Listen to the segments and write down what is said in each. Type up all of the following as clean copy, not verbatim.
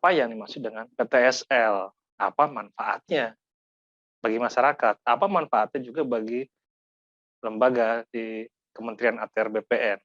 Apa yang dimaksud dengan PTSL? Apa manfaatnya bagi masyarakat? Apa manfaatnya juga bagi lembaga di Kementerian ATR BPN?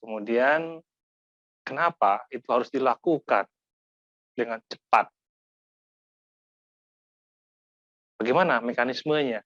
Kemudian, kenapa itu harus dilakukan dengan cepat? Bagaimana mekanismenya?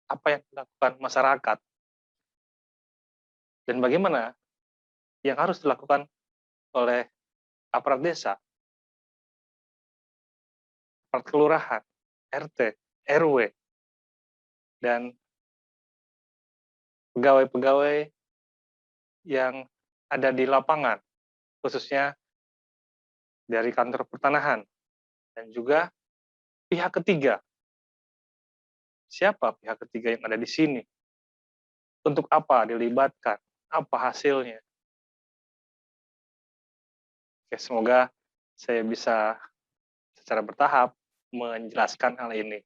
Apa yang dilakukan masyarakat? Dan bagaimana yang harus dilakukan oleh aparat desa, aparat kelurahan, RT, RW, dan pegawai-pegawai yang ada di lapangan, khususnya dari kantor pertanahan, dan juga pihak ketiga. Siapa pihak ketiga yang ada di sini? Untuk apa dilibatkan? Apa hasilnya? Oke, semoga saya bisa secara bertahap menjelaskan hal ini.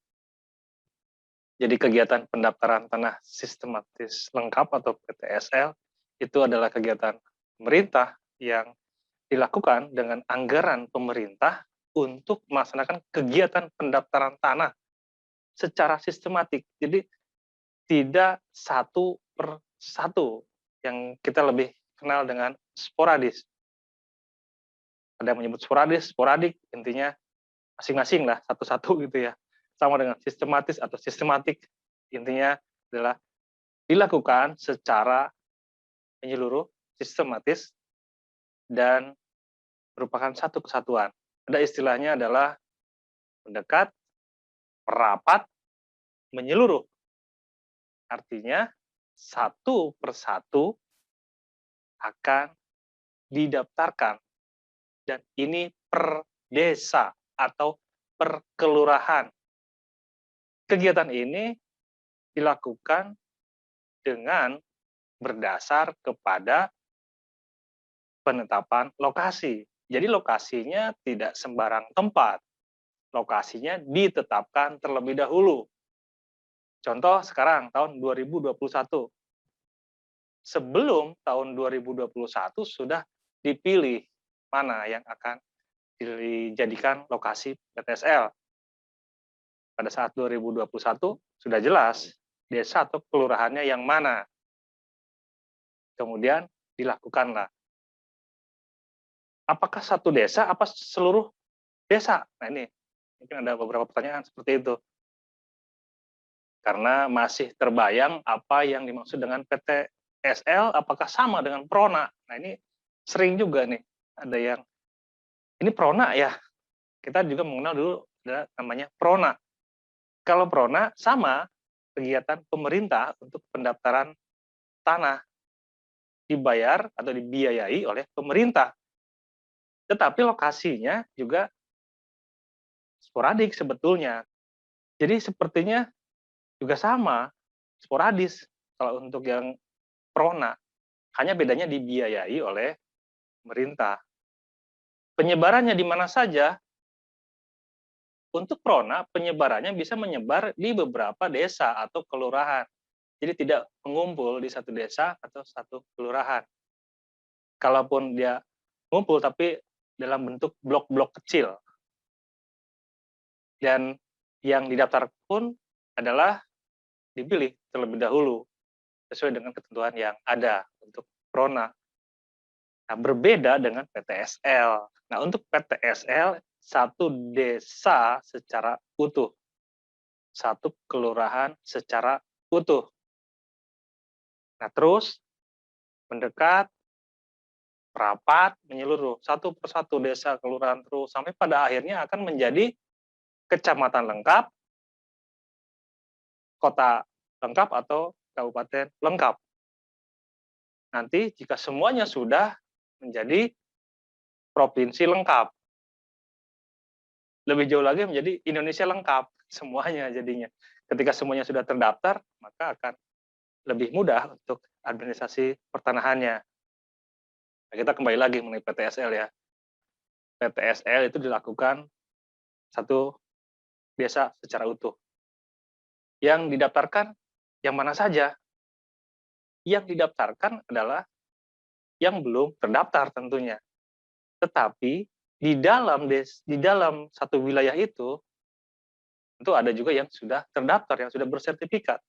Jadi kegiatan pendaftaran tanah sistematis lengkap atau PTSL itu adalah kegiatan pemerintah yang dilakukan dengan anggaran pemerintah untuk melaksanakan kegiatan pendaftaran tanah secara sistematik. Jadi tidak satu per satu yang kita lebih kenal dengan sporadis. Ada yang menyebut sporadis, sporadik, intinya masing-masing lah satu-satu gitu ya. Sama dengan sistematis atau sistematik, intinya adalah dilakukan secara menyeluruh, sistematis, dan merupakan satu kesatuan. Ada istilahnya adalah mendekat, merapat, menyeluruh. Artinya satu persatu akan didaftarkan, dan ini per desa atau per kelurahan. Kegiatan ini dilakukan dengan berdasar kepada penetapan lokasi. Jadi lokasinya tidak sembarang tempat. Lokasinya ditetapkan terlebih dahulu. Contoh sekarang tahun 2021. Sebelum tahun 2021 sudah dipilih mana yang akan dijadikan lokasi PTSL. Pada saat 2021 sudah jelas desa atau kelurahannya yang mana. Kemudian dilakukanlah. Apakah satu desa, apa seluruh desa? Nah ini, mungkin ada beberapa pertanyaan seperti itu. Karena masih terbayang apa yang dimaksud dengan PTSL, apakah sama dengan Prona? Nah ini sering juga nih, ada yang, ini Prona ya? Kita juga mengenal dulu ada namanya Prona. Kalau Prona sama kegiatan pemerintah untuk pendaftaran tanah, dibayar atau dibiayai oleh pemerintah. Tetapi lokasinya juga sporadik sebetulnya. Jadi sepertinya juga sama, sporadis kalau untuk yang Prona. Hanya bedanya dibiayai oleh pemerintah. Penyebarannya di mana saja? Untuk Prona, penyebarannya bisa menyebar di beberapa desa atau kelurahan. Jadi tidak mengumpul di satu desa atau satu kelurahan. Kalaupun dia ngumpul tapi dalam bentuk blok-blok kecil. Dan yang didaftar pun adalah dipilih terlebih dahulu sesuai dengan ketentuan yang ada untuk Prona. Nah, berbeda dengan PTSL. Nah, untuk PTSL, satu desa secara utuh, satu kelurahan secara utuh. Nah, terus mendekat, rapat, menyeluruh, satu persatu desa, kelurahan, terus sampai pada akhirnya akan menjadi kecamatan lengkap, kota lengkap, atau kabupaten lengkap. Nanti jika semuanya sudah menjadi provinsi lengkap. Lebih jauh lagi menjadi Indonesia lengkap, semuanya jadinya. Ketika semuanya sudah terdaftar, maka akan lebih mudah untuk administrasi pertanahannya. Nah, kita kembali lagi mengenai PTSL ya. PTSL itu dilakukan satu desa secara utuh. Yang didaftarkan yang mana saja? Yang didaftarkan adalah yang belum terdaftar tentunya. Tetapi di dalam satu wilayah itu ada juga yang sudah terdaftar, yang sudah bersertifikat.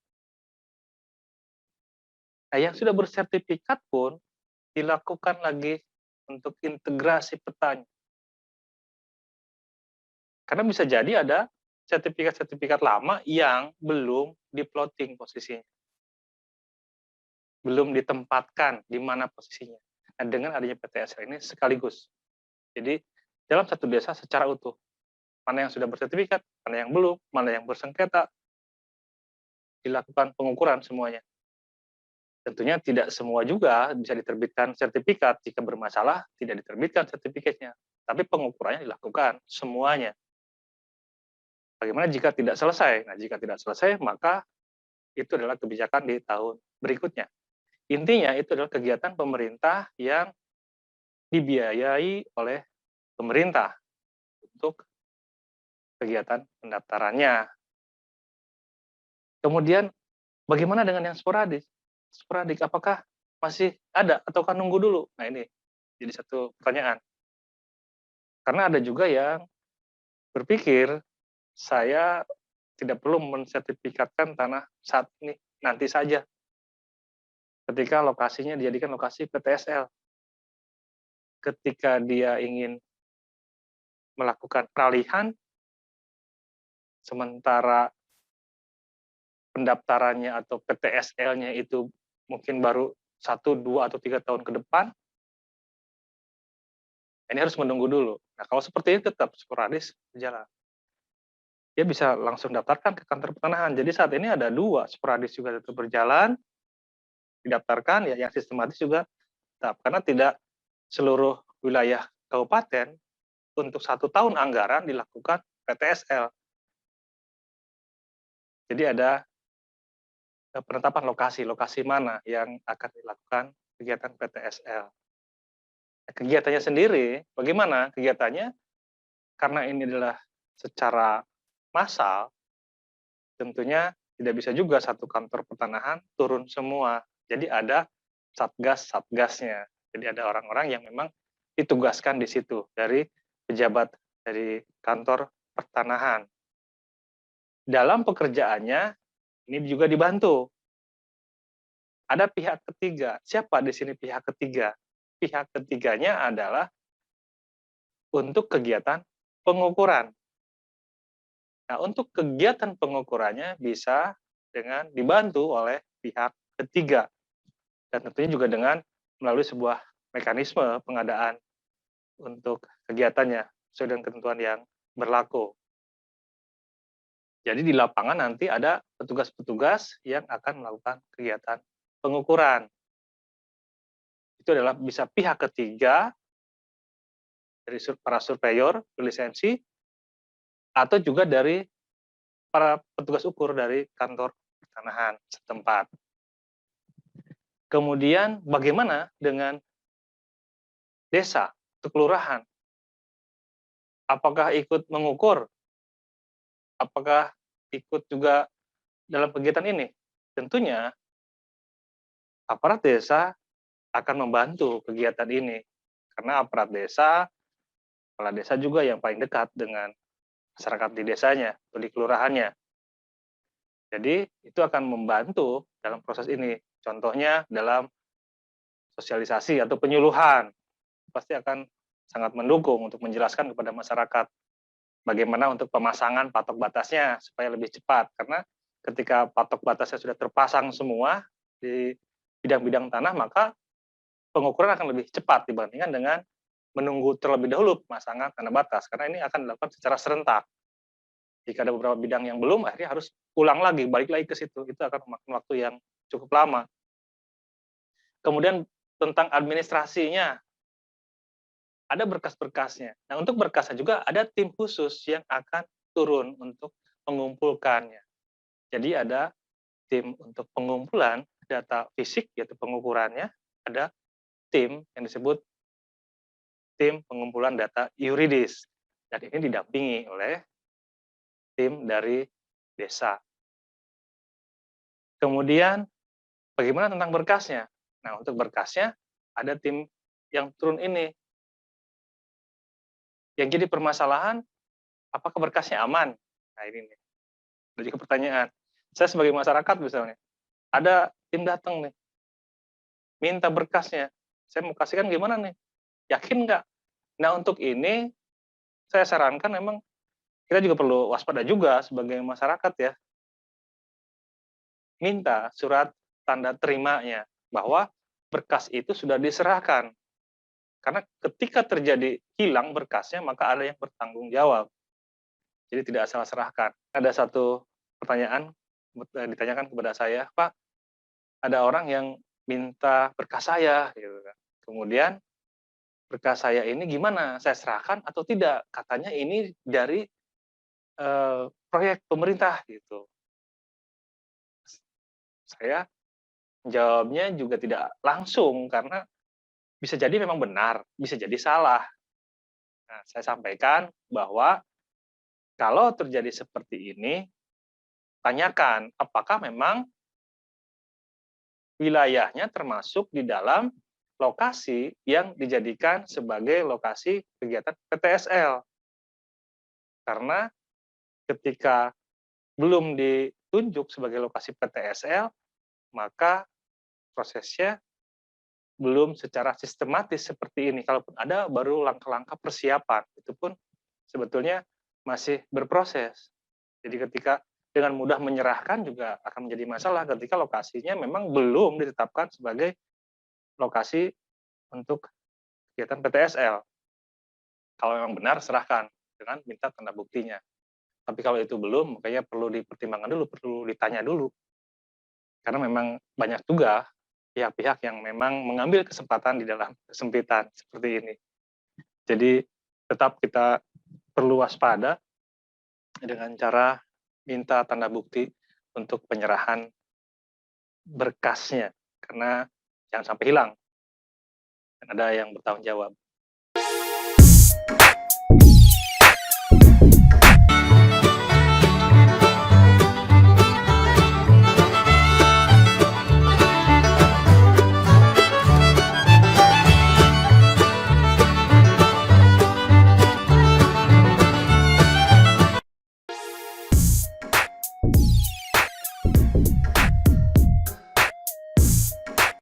Nah, yang sudah bersertifikat pun dilakukan lagi untuk integrasi petanya. Karena bisa jadi ada sertifikat-sertifikat lama yang belum di-plotting posisinya, belum ditempatkan di mana posisinya. Nah, dengan adanya PTSL ini sekaligus. Jadi dalam satu desa secara utuh, mana yang sudah bersertifikat, mana yang belum, mana yang bersengketa, dilakukan pengukuran semuanya. Tentunya tidak semua juga bisa diterbitkan sertifikat. Jika bermasalah, tidak diterbitkan sertifikatnya. Tapi pengukurannya dilakukan semuanya. Bagaimana jika tidak selesai? Nah, jika tidak selesai, maka itu adalah kebijakan di tahun berikutnya. Intinya itu adalah kegiatan pemerintah yang dibiayai oleh pemerintah untuk kegiatan pendaftarannya. Kemudian bagaimana dengan yang sporadis? Sporadik apakah masih ada ataukah nunggu dulu? Nah, ini jadi satu pertanyaan. Karena ada juga yang berpikir, saya tidak perlu mensertifikatkan tanah saat ini, nanti saja ketika lokasinya dijadikan lokasi PTSL. Ketika dia ingin melakukan peralihan, sementara pendaftarannya atau PTSL-nya itu mungkin baru 1, 2, atau 3 tahun ke depan, ini harus menunggu dulu. Nah, kalau seperti ini tetap sporadis berjalan. Dia bisa langsung daftarkan ke kantor pertanahan. Jadi saat ini ada 2, sporadis juga tetap berjalan, didaftarkan, ya yang sistematis juga tetap. Karena tidak seluruh wilayah kabupaten untuk 1 tahun anggaran dilakukan PTSL. Jadi ada penetapan lokasi mana yang akan dilakukan kegiatan PTSL. Kegiatannya sendiri, bagaimana kegiatannya? Karena ini adalah secara massal, tentunya tidak bisa juga satu kantor pertanahan turun semua. Jadi ada satgas-satgasnya. Jadi ada orang-orang yang memang ditugaskan di situ dari pejabat dari kantor pertanahan. Dalam pekerjaannya ini juga dibantu. Ada pihak ketiga. Siapa di sini pihak ketiga? Pihak ketiganya adalah untuk kegiatan pengukuran. Nah, untuk kegiatan pengukurannya bisa dengan dibantu oleh pihak ketiga. Dan tentunya juga dengan melalui sebuah mekanisme pengadaan untuk kegiatannya sesuai dengan ketentuan yang berlaku. Jadi di lapangan nanti ada petugas-petugas yang akan melakukan kegiatan pengukuran. Itu adalah bisa pihak ketiga dari para surveyor berlisensi atau juga dari para petugas ukur dari kantor pertanahan setempat. Kemudian bagaimana dengan desa atau kelurahan? Apakah ikut mengukur? Apakah ikut juga dalam kegiatan ini? Tentunya aparat desa akan membantu kegiatan ini. Karena aparat desa, kepala desa juga yang paling dekat dengan masyarakat di desanya atau di kelurahannya. Jadi itu akan membantu dalam proses ini. Contohnya dalam sosialisasi atau penyuluhan. Pasti akan sangat mendukung untuk menjelaskan kepada masyarakat bagaimana untuk pemasangan patok batasnya supaya lebih cepat. Karena ketika patok batasnya sudah terpasang semua di bidang-bidang tanah, maka pengukuran akan lebih cepat dibandingkan dengan menunggu terlebih dahulu pemasangan tanda batas. Karena ini akan dilakukan secara serentak. Jika ada beberapa bidang yang belum, akhirnya harus ulang lagi, balik lagi ke situ. Itu akan memakan waktu yang cukup lama. Kemudian tentang administrasinya, ada berkas-berkasnya. Nah, untuk berkasnya juga ada tim khusus yang akan turun untuk mengumpulkannya. Jadi ada tim untuk pengumpulan data fisik, yaitu pengukurannya, ada tim yang disebut tim pengumpulan data yuridis. Dan ini didampingi oleh tim dari desa. Kemudian, bagaimana tentang berkasnya? Nah, untuk berkasnya, ada tim yang turun ini. Yang jadi permasalahan, apakah berkasnya aman? Nah ini nih, ada juga pertanyaan. Saya sebagai masyarakat misalnya, ada tim datang nih, minta berkasnya. Saya mau kasihkan gimana nih? Yakin nggak? Nah untuk ini, saya sarankan memang kita juga perlu waspada juga sebagai masyarakat ya. Minta surat tanda terimanya, bahwa berkas itu sudah diserahkan. Karena ketika terjadi hilang berkasnya, maka ada yang bertanggung jawab. Jadi tidak salah serahkan. Ada satu pertanyaan ditanyakan kepada saya, Pak, ada orang yang minta berkas saya, gitu kan. Kemudian berkas saya ini gimana? Saya serahkan atau tidak? Katanya ini dari proyek pemerintah gitu. Saya jawabnya juga tidak langsung karena bisa jadi memang benar, bisa jadi salah. Nah, saya sampaikan bahwa kalau terjadi seperti ini, tanyakan apakah memang wilayahnya termasuk di dalam lokasi yang dijadikan sebagai lokasi kegiatan PTSL. Karena ketika belum ditunjuk sebagai lokasi PTSL, maka prosesnya belum secara sistematis seperti ini. Kalaupun ada, baru langkah-langkah persiapan. Itu pun sebetulnya masih berproses. Jadi ketika dengan mudah menyerahkan juga akan menjadi masalah ketika lokasinya memang belum ditetapkan sebagai lokasi untuk kegiatan PTSL. Kalau memang benar, serahkan dengan minta tanda buktinya. Tapi kalau itu belum, makanya perlu dipertimbangkan dulu, perlu ditanya dulu. Karena memang banyak juga pihak-pihak yang memang mengambil kesempatan di dalam kesempitan seperti ini. Jadi tetap kita perlu waspada dengan cara minta tanda bukti untuk penyerahan berkasnya. Karena jangan sampai hilang dan ada yang bertanggung jawab.